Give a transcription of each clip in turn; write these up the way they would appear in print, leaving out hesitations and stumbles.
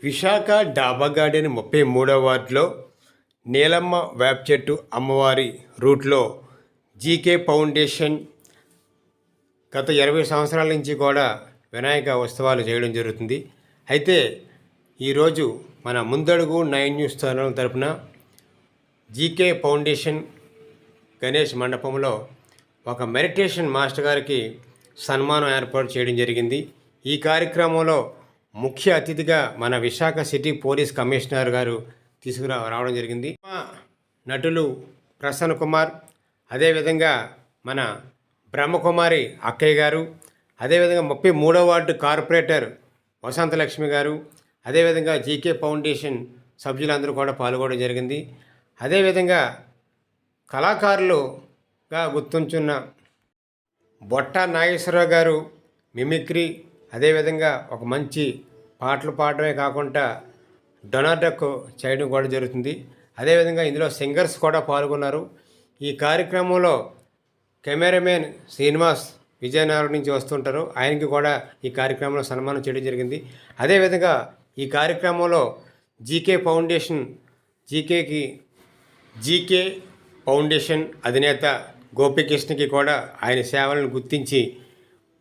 విశాఖ డాబా గార్డెన్ 33వ వార్డులో నీలమ్మ వేప చెట్టు అమ్మవారి రూట్లో జీకే ఫౌండేషన్ గత 20 సంవత్సరాల నుంచి కూడా వినాయక ఉత్సవాలు చేయడం జరుగుతుంది. అయితే ఈరోజు మన ముందడుగు 9 న్యూస్ ఛానల్ తరపున జీకే ఫౌండేషన్ గణేష్ మండపంలో ఒక మెడిటేషన్ మాస్టర్ గారికి సన్మానం ఏర్పాటు చేయడం జరిగింది. ఈ కార్యక్రమంలో ముఖ్య అతిథిగా మన విశాఖ సిటీ పోలీస్ కమిషనర్ గారు రావడం జరిగింది. నటులు ప్రసన్న కుమార్, అదేవిధంగా మన బ్రహ్మకుమారి అక్కయ్య గారు, అదేవిధంగా 33వ వార్డు కార్పొరేటర్ వసంతలక్ష్మి గారు, అదేవిధంగా జీకే ఫౌండేషన్ సభ్యులందరూ కూడా పాల్గొనడం జరిగింది. అదేవిధంగా కళాకారులుగా గుర్తుంచున్న బొట్ట నాగేశ్వరరావు గారు మిమిక్రీ, అదేవిధంగా ఒక మంచి పాటలు పాడడమే కాకుండా డొనాల్డక్ చేయడం కూడా జరుగుతుంది. అదేవిధంగా ఇందులో సింగర్స్ కూడా పాల్గొన్నారు. ఈ కార్యక్రమంలో కెమెరామెన్ శ్రీనివాస్ విజయనగరం నుంచి వస్తుంటారు, ఆయనకి కూడా ఈ కార్యక్రమంలో సన్మానం చేయడం జరిగింది. అదేవిధంగా ఈ కార్యక్రమంలో జీకే ఫౌండేషన్ అధినేత గోపికృష్ణకి కూడా ఆయన సేవలను గుర్తించి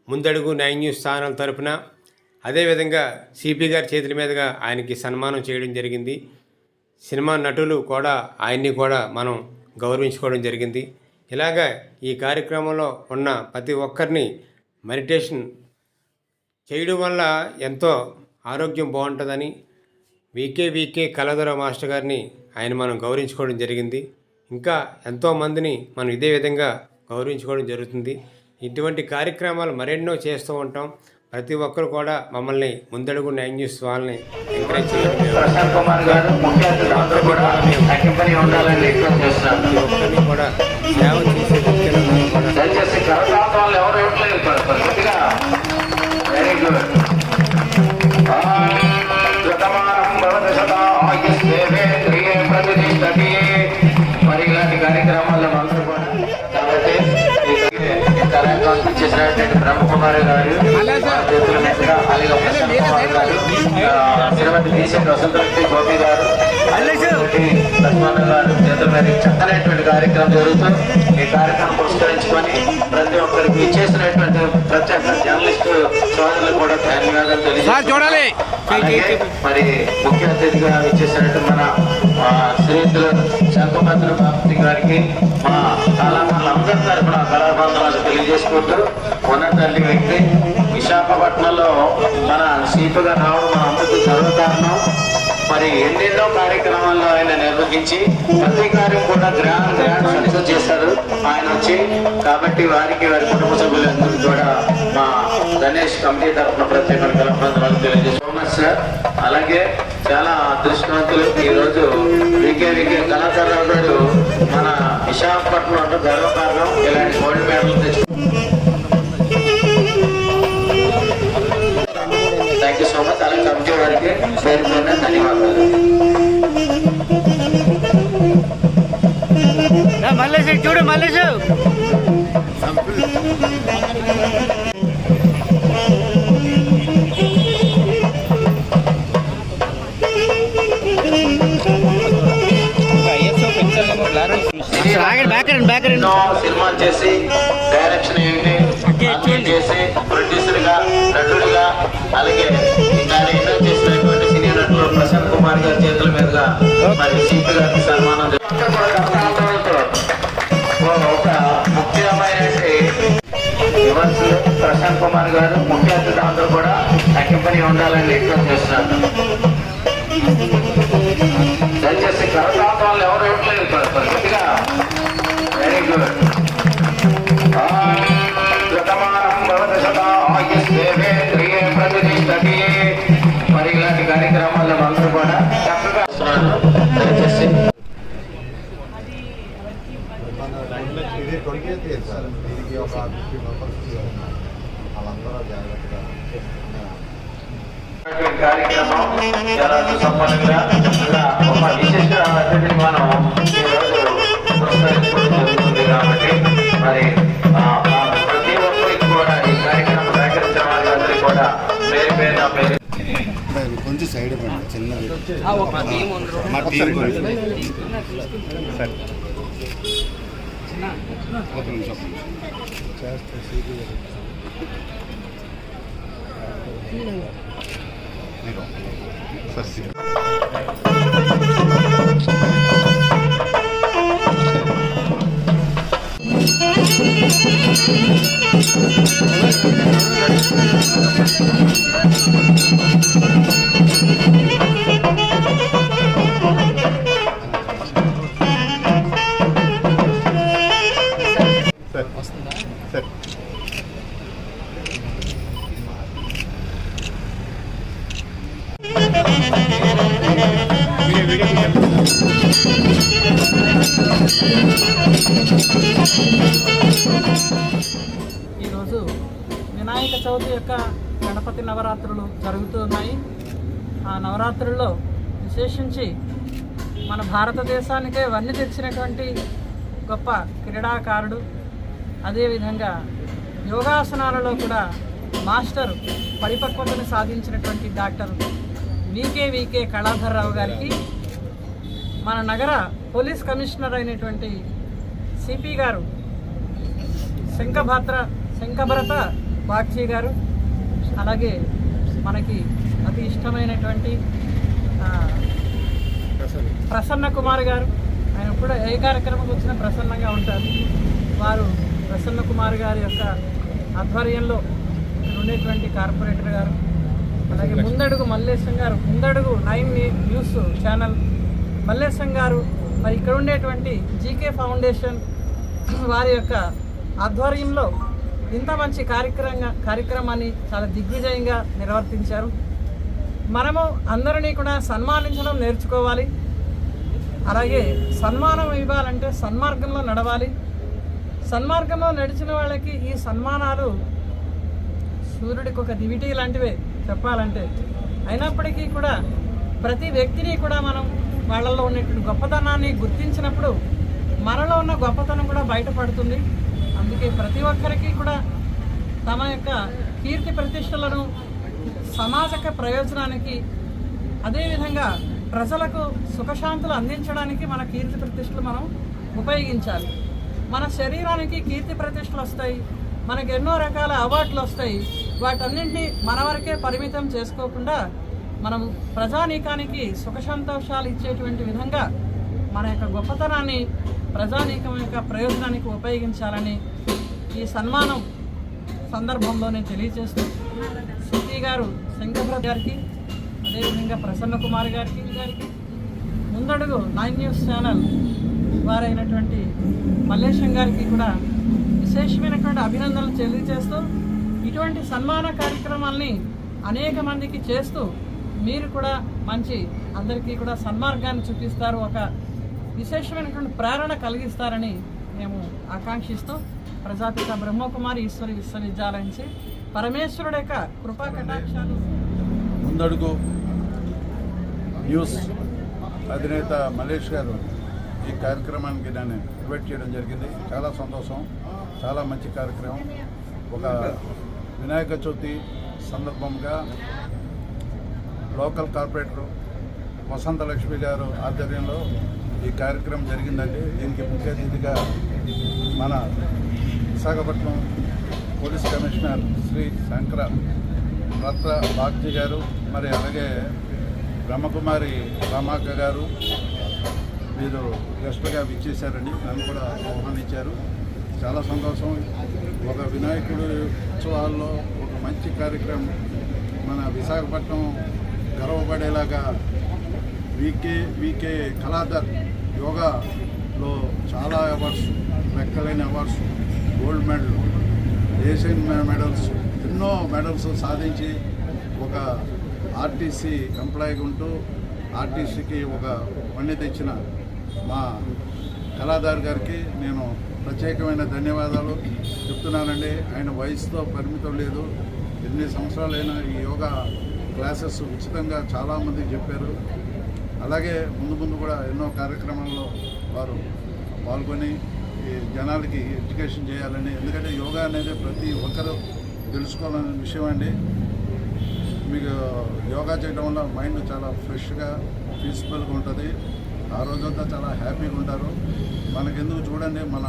ముందడుగు 9 న్యూస్ ఛానల్ తరపున, అదేవిధంగా సిపి గారి చేతుల మీదుగా ఆయనకి సన్మానం చేయడం జరిగింది. సినిమా నటులు కూడా ఆయన్ని కూడా మనం గౌరవించుకోవడం జరిగింది. ఇలాగా ఈ కార్యక్రమంలో ఉన్న ప్రతి ఒక్కరిని మెడిటేషన్ చేయడం వల్ల ఎంతో ఆరోగ్యం బాగుంటుందని వీకే కళాధర మాస్టర్ గారిని ఆయన మనం గౌరవించుకోవడం జరిగింది. ఇంకా ఎంతోమందిని మనం ఇదే విధంగా గౌరవించుకోవడం జరుగుతుంది. ఇటువంటి కార్యక్రమాలు మరెన్నో చేస్తూ ఉంటాం. ప్రతి ఒక్కరు కూడా మమ్మల్ని ముందడుగు 9 న్యూస్ వాళ్ళని ఎంకరేజ్ చేయడం కూడా సేవ చేసే మరి ఇలాంటి కార్యక్రమాల్లో అందరూ కూడా కాబట్టి చేసినటువంటి బ్రహ్మకుమారి గారు చేతుల మీదుగా, అలాగే శ్రీమతి బీసెంట్ వసంతలక్ష్మి గోపి గారు, లక్ష్మణ గారు చేతుల మీద చక్కనటువంటి కార్యక్రమం జరుగుతుంది. ఈ కార్యక్రమం పురస్కరించుకొని ప్రతి ఒక్కరికి ఇచ్చేసినటువంటి ప్రత్యేక జర్నలిస్టు సోదరులకు కూడా ధన్యవాదాలు తెలియజేయాలి. మరి ముఖ్య అతిథిగా ఇచ్చేసినట్టు మన శ్రీతులు శంఖభద్ర బాపతి గారికి మా కళాకారులందరి తరఫున కళాబంధనాలు తెలియజేసుకుంటూ ఉన్న తల్లి వ్యక్తి విశాఖపట్నంలో మన సీటుగా రావడం మన అందరికీ గర్వకారణం. మరి ఎన్నెన్నో కార్యక్రమాల్లో ఆయన నిర్వహించి ప్రతి కార్యం కూడా గ్రాండ్ సక్సెస్ చేశారు ఆయన వచ్చి. కాబట్టి వారికి వారి కుటుంబ సభ్యులందరూ కూడా మా గణేష్ కమిటీ తరఫున ప్రత్యేక కళాబంధనాలు తెలియజేసుకోమన్నారు సార్. అలాగే చాలా అదృష్టవంతులు ఈరోజు వీకే కళాకారులు గారు మన విశాఖపట్నంలో గర్వకారణం. ఇలాంటి గోల్డ్ మెడల్ తెచ్చు. Thank you so much. అలాగే కమిటీ వారికి పేరుకున్న ధన్యవాదాలు. చూడు మల్లేష్ సినిమాలు చేసి డైరెక్షన్ ఏంటి చేసి ప్రొడ్యూసర్ గా, నటుడిగా, అలాగే ఇంకా ఎన్నో చేసినటువంటి సీనియర్ నటులు ప్రసన్న కుమార్ గారి చేతుల మీదుగా మరి సీపీ గారికి సన్మానం ఒక ముఖ్యమైనటువంటి విమర్శలు ప్రసన్న కుమార్ గారు ముఖ్య అతిథి అందరూ కూడా తగ్గింపని ఉండాలని రిక్వెస్ట్ చేస్తున్నారు. దయచేసి కరతాంతాలు ఎవరు ఇవ్వట్లేదు కొద్దిగా. Very good. మరి ఇలాంటి కార్యక్రమాల్లో అందరూ కూడా చక్కగా దయచేసి కార్యక్రమం చాలా సుసంపన్నంగా ఒక విశిష్ట అతిథిని మనం ఈరోజు పురస్కరించుకోవడం జరుగుతుంది. కాబట్టి మరి ప్రతి ఒక్కరికి కూడా ఈ కార్యక్రమం సహకరించిన వాళ్ళందరికీ కూడా పేరు పేరున సైడ్ ఇవ్వండి చిన్నది మా టీం సరే ఒక నిమిషం సరే ఈరోజు వినాయక చవితి యొక్క గణపతి నవరాత్రులు జరుగుతున్నాయి. ఆ నవరాత్రుల్లో విశేషించి మన భారతదేశానికే వన్నీ తెచ్చినటువంటి గొప్ప క్రీడాకారుడు, అదేవిధంగా యోగాసనాలలో కూడా మాస్టర్ పరిపక్వతను సాధించినటువంటి డాక్టర్ వికే కళాధర్రావు గారికి మన నగర పోలీస్ కమిషనర్ అయినటువంటి సిపి గారు శంఖభరత బాగ్చి గారు, అలాగే మనకి అతి ఇష్టమైనటువంటి ప్రసన్న కుమార్ గారు, ఆయన కూడా ఏ కార్యక్రమం వచ్చినా ప్రసన్నంగా ఉంటారు. వారు ప్రసన్న కుమార్ గారి యొక్క ఆధ్వర్యంలో ఇక్కడ ఉండేటువంటి కార్పొరేటర్ గారు, అలాగే ముందడుగు మల్లేశం గారు, ముందడుగు 9 న్యూస్ ఛానల్ మల్లేశం గారు, మరి ఇక్కడ ఉండేటువంటి జీకే ఫౌండేషన్ వారి యొక్క ఆధ్వర్యంలో ఇంత మంచి కార్యక్రమాన్ని చాలా దిగ్విజయంగా నిర్వర్తించారు. మనము అందరినీ కూడా సన్మానించడం నేర్చుకోవాలి. అలాగే సన్మానం ఇవ్వాలంటే సన్మార్గంలో నడవాలి. సన్మార్గంలో నడిచిన వాళ్ళకి ఈ సన్మానాలు సూర్యుడికి ఒక దివిటీ లాంటివే చెప్పాలంటే. అయినప్పటికీ కూడా ప్రతి వ్యక్తిని కూడా మనం వాళ్ళల్లో ఉన్నటువంటి గొప్పతనాన్ని గుర్తించినప్పుడు మనలో ఉన్న గొప్పతనం కూడా బయటపడుతుంది. అందుకే ప్రతి ఒక్కరికి కూడా తమ యొక్క కీర్తి ప్రతిష్టలను సమాజక ప్రయోజనానికి, అదేవిధంగా ప్రజలకు సుఖశాంతులు అందించడానికి మన కీర్తి ప్రతిష్టలు మనం ఉపయోగించాలి. మన శరీరానికి కీర్తి ప్రతిష్టలు వస్తాయి, మనకు ఎన్నో రకాల అవార్డులు వస్తాయి. వాటన్నింటినీ మన వరకే పరిమితం చేసుకోకుండా మనం ప్రజానీకానికి సుఖ సంతోషాలు ఇచ్చేటువంటి విధంగా మన యొక్క గొప్పతనాన్ని ప్రజానీకం యొక్క ప్రయోజనానికి ఉపయోగించాలని ఈ సన్మానం సందర్భంలో నేను తెలియజేస్తూ సిపి గారు శంకర్రావు గారికి, అదేవిధంగా ప్రసన్న కుమార్ గారికి ముందడుగు 9 న్యూస్ ఛానల్ వారైనటువంటి మల్లేశం గారికి కూడా విశేషమైనటువంటి అభినందనలు తెలియజేస్తూ ఇటువంటి సన్మాన కార్యక్రమాల్ని అనేక మందికి చేస్తూ మీరు కూడా మంచి అందరికీ కూడా సన్మార్గాన్ని చూపిస్తారు, ఒక విశేషమైనటువంటి ప్రేరణ కలిగిస్తారని మేము ఆకాంక్షిస్తూ ప్రజాపిత బ్రహ్మకుమారి ఈశ్వరి విశ్వవిద్యాలయం నుంచి పరమేశ్వరుడు యొక్క కృపా కటాక్షాలు. ముందడుగు న్యూస్ అధినేత మల్లేష్ గారు ఈ కార్యక్రమానికి నన్ను ఇన్వైట్ చేయడం జరిగింది. చాలా సంతోషం, చాలా మంచి కార్యక్రమం. ఒక వినాయక చవితి సందర్భంగా లోకల్ కార్పొరేటర్ వసంతలక్ష్మి గారు ఆధ్వర్యంలో ఈ కార్యక్రమం జరిగిందండి. దీనికి ముఖ్య అతిథిగా మన విశాఖపట్నం పోలీస్ కమిషనర్ శ్రీ శంఖభరత బాగ్చి గారు, మరి అలాగే బ్రహ్మకుమారి రామాక్క గారు మీరు గెస్ట్గా విచ్చేశారండి. నన్ను కూడా ఆహ్వానించారు. చాలా సంతోషం. ఒక వినాయకుడు ఉత్సవాల్లో ఒక మంచి కార్యక్రమం మన విశాఖపట్నం గర్వపడేలాగా వికే కళాధర్ యోగాలో చాలా అవార్డ్స్, లెక్కలేని awards, gold medal, Asian medals, ఎన్నో మెడల్స్ సాధించి ఒక ఆర్టీసీ ఎంప్లాయీగా ఉంటూ ఆర్టీసీకి ఒక వన్నె తెచ్చిన మా కళాధర్ గారికి నేను ప్రత్యేకమైన ధన్యవాదాలు చెప్తున్నానండి. ఆయన వయసుతో పరిమితం లేదు. ఎన్ని సంవత్సరాలైనా ఈ యోగా క్లాసెస్ ఉచితంగా చాలామంది చెప్పారు. అలాగే ముందు కూడా ఎన్నో కార్యక్రమాల్లో వారు పాల్గొని ఈ జనాలకి ఎడ్యుకేషన్ చేయాలని, ఎందుకంటే యోగా అనేది ప్రతి ఒక్కరూ తెలుసుకోవాలనే విషయం అండి. మీకు యోగా చేయడం వల్ల మైండ్ చాలా ఫ్రెష్గా పీస్ఫుల్గా ఉంటుంది. ఆ రోజంతా చాలా హ్యాపీగా ఉంటారు. మనకెందుకు చూడండి, మన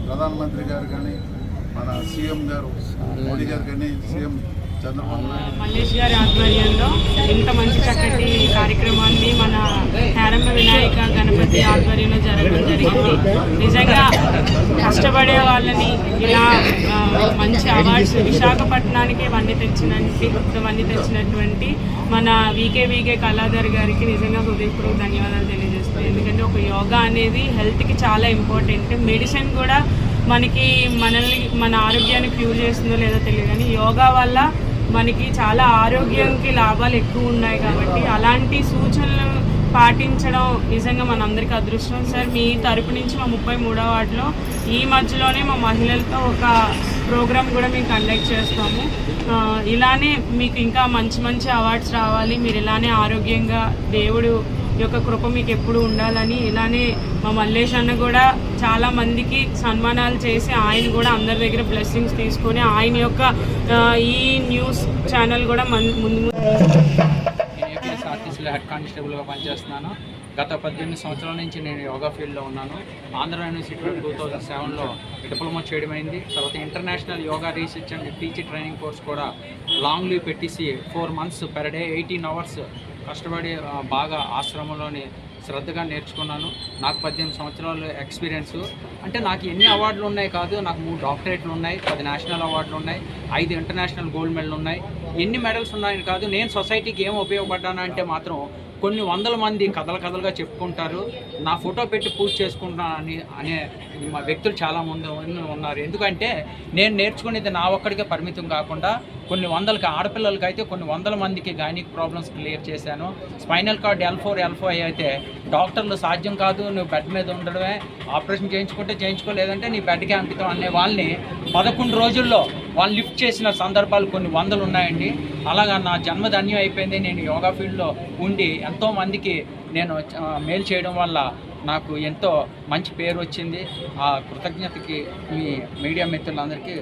ప్రధానమంత్రి గారు కానీ, మన సీఎం గారు మోడీ గారు కానీ, సీఎం చంద్రబాబు నాయుడు మల్లేష్ గారి ఆధ్వర్యంలో ఇంత మంచి చక్కటి కార్యక్రమాన్ని మన హేరమ్మ వినాయక గణపతి ఆధ్వర్యంలో జరగడం జరిగింది. నిజంగా కష్టపడే వాళ్ళని ఇలా మంచి అవార్డ్స్ విశాఖపట్నానికి వన్నీ తెచ్చినటువంటి మన వీకే కళాధర్ గారికి నిజంగా హృదయపూర్వక ధన్యవాదాలు తెలియజేస్తున్నాను. ఎందుకంటే ఒక యోగా అనేది హెల్త్కి చాలా ఇంపార్టెంట్. మెడిసిన్ కూడా మన ఆరోగ్యాన్ని క్యూర్ చేస్తుందో లేదో తెలియదు, కానీ యోగా వల్ల మనకి చాలా ఆరోగ్యానికి లాభాలు ఎక్కువ ఉన్నాయి. కాబట్టి అలాంటి సూచనలు పాటించడం నిజంగా మనందరికీ అదృష్టం. సార్, మీ తరపు నుంచి మా 33వ వార్డులో ఈ మధ్యలోనే మా మహిళలతో ఒక ప్రోగ్రామ్ కూడా మేము కండక్ట్ చేస్తాము. ఇలానే మీకు ఇంకా మంచి అవార్డ్స్ రావాలి, మీరు ఇలానే ఆరోగ్యంగా దేవుడు యొక్క కృప మీకు ఎప్పుడు ఉండాలని, ఇలానే మా మల్లేష్ అన్న కూడా చాలా మందికి సన్మానాలు చేసి ఆయన కూడా అందరి దగ్గర బ్లెస్సింగ్స్ తీసుకొని ఆయన యొక్క ఈ న్యూస్ ఛానల్ కూడా ముందు నేను ఏపీఎస్ఆర్టీసీలో హెడ్ కానిస్టేబుల్గా పనిచేస్తున్నాను. గత 18 సంవత్సరాల నుంచి నేను యోగా ఫీల్డ్లో ఉన్నాను. ఆంధ్ర యూనివర్సిటీలో 2007లో డిప్లొమా చేయడమైంది. తర్వాత international yoga research and teacher training course కూడా లాంగ్ లీవ్ పెట్టేసి 4 months per day 18 hours కష్టపడి బాగా ఆశ్రమంలోని శ్రద్ధగా నేర్చుకున్నాను. నాకు 18 సంవత్సరాలు ఎక్స్పీరియన్స్. అంటే నాకు ఎన్ని అవార్డులు ఉన్నాయి కాదు, నాకు 3 డాక్టరేట్లు ఉన్నాయి, 10 నేషనల్ అవార్డులు ఉన్నాయి, 5 ఇంటర్నేషనల్ గోల్డ్ మెడల్ ఉన్నాయి. ఎన్ని మెడల్స్ ఉన్నాయని కాదు, నేను సొసైటీకి ఏం ఉపయోగపడ్డాను అంటే మాత్రం కొన్ని వందల మంది కథలుగా చెప్పుకుంటారు. నా ఫోటో పెట్టి పూజ చేసుకుంటానని అనే వ్యక్తులు చాలామంది ఉన్నారు. ఎందుకంటే నేను నేర్చుకునేది నా ఒక్కడికే పరిమితం కాకుండా కొన్ని వందలకి ఆడపిల్లలకి అయితే కొన్ని వందల మందికి గైనిక్ ప్రాబ్లమ్స్ క్లియర్ చేశాను. స్పైనల్ కార్డ్ L4, L5 అయితే డాక్టర్లు సాధ్యం కాదు, నువ్వు బెడ్ మీద ఉండడమే, ఆపరేషన్ చేయించుకుంటే చేయించుకోలేదంటే నీ బెడ్కే అంకితం అనే వాళ్ళని 11 రోజుల్లో వాళ్ళు లిఫ్ట్ చేసిన సందర్భాలు కొన్ని వందలు ఉన్నాయండి. అలాగా నా జన్మధన్యం అయిపోయింది. నేను యోగా ఫీల్డ్లో ఉండి ఎంతోమందికి నేను మేలు చేయడం వల్ల నాకు ఎంతో మంచి పేరు వచ్చింది. ఆ కృతజ్ఞతకి మీ మీడియా మిత్రులందరికీ